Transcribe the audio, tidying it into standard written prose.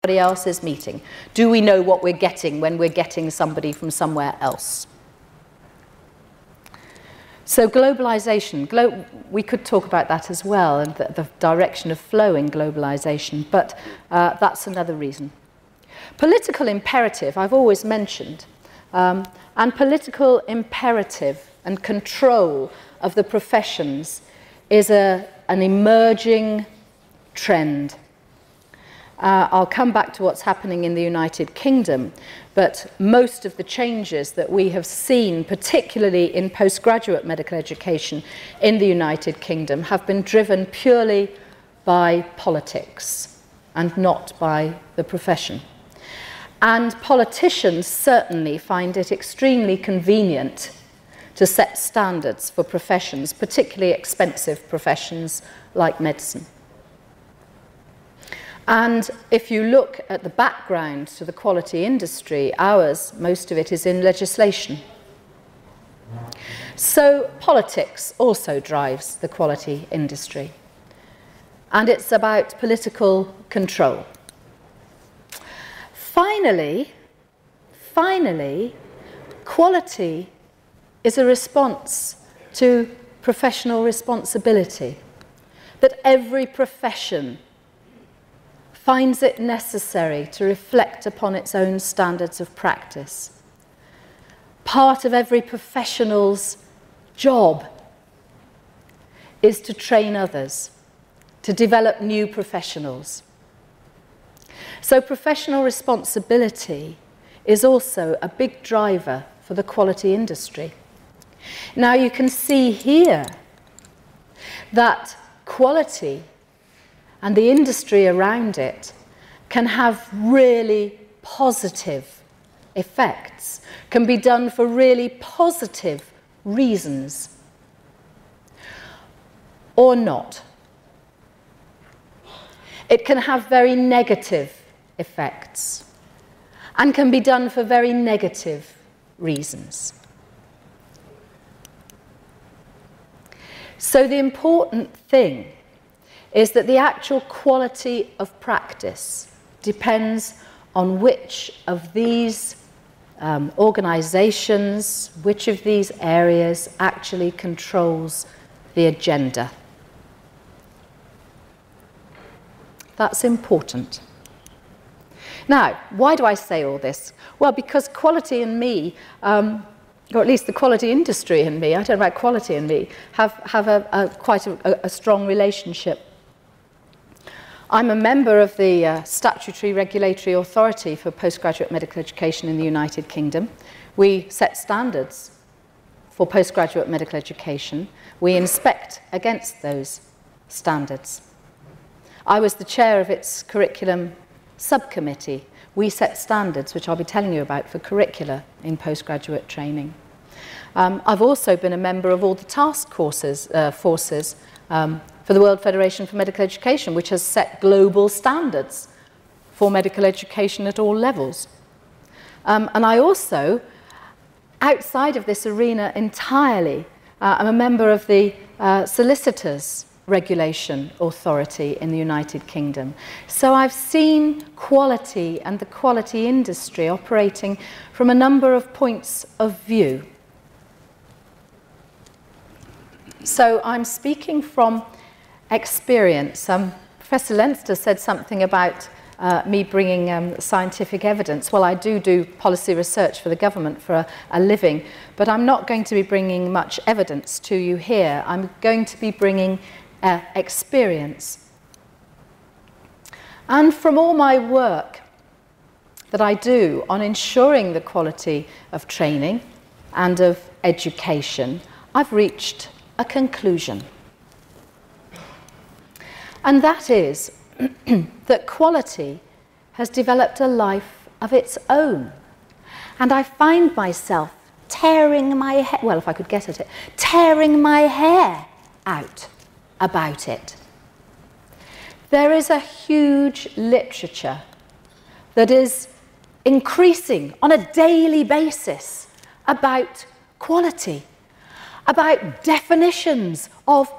somebody else is meeting? Do we know what we're getting when we're getting somebody from somewhere else? So globalization, we could talk about that as well, and the direction of flow in globalization, but that's another reason. Political imperative, I've always mentioned, and political imperative and control of the professions is an emerging trend. I'll come back to what's happening in the United Kingdom, but most of the changes that we have seen, particularly in postgraduate medical education in the United Kingdom, have been driven purely by politics and not by the profession. And politicians certainly find it extremely convenient to set standards for professions, particularly expensive professions like medicine. And if you look at the background to the quality industry, most of it is in legislation. So politics also drives the quality industry. And it's about political control. Finally, quality is a response to professional responsibility, that every profession finds it necessary to reflect upon its own standards of practice. Part of every professional's job is to train others, to develop new professionals. So professional responsibility is also a big driver for the quality industry. Now you can see here that quality and the industry around it can have really positive effects, can be done for really positive reasons, or not. It can have very negative effects and can be done for very negative reasons. So the important thing is that the actual quality of practice depends on which of these organizations, which of these areas actually controls the agenda. That's important. Now, why do I say all this? Well, because quality and me, or at least the quality industry and me, I don't know about quality and me, have quite a strong relationship. I'm a member of the Statutory Regulatory Authority for Postgraduate Medical Education in the United Kingdom. We set standards for postgraduate medical education. We inspect against those standards. I was the chair of its curriculum subcommittee. We set standards, which I'll be telling you about, for curricula in postgraduate training. I've also been a member of all the task forces for the World Federation for Medical Education, which has set global standards for medical education at all levels. And I also, outside of this arena entirely, I'm a member of the Solicitors Regulation Authority in the United Kingdom. So I've seen quality and the quality industry operating from a number of points of view. So I'm speaking from experience. Professor Leinster said something about me bringing scientific evidence. Well, I do policy research for the government for a living, but I'm not going to be bringing much evidence to you here. I'm going to be bringing experience. And from all my work that I do on ensuring the quality of training and of education, I've reached a conclusion. And that is that quality has developed a life of its own. And I find myself tearing my hair, well, if I could get at it, tearing my hair out about it. There is a huge literature that is increasing on a daily basis about quality, about definitions of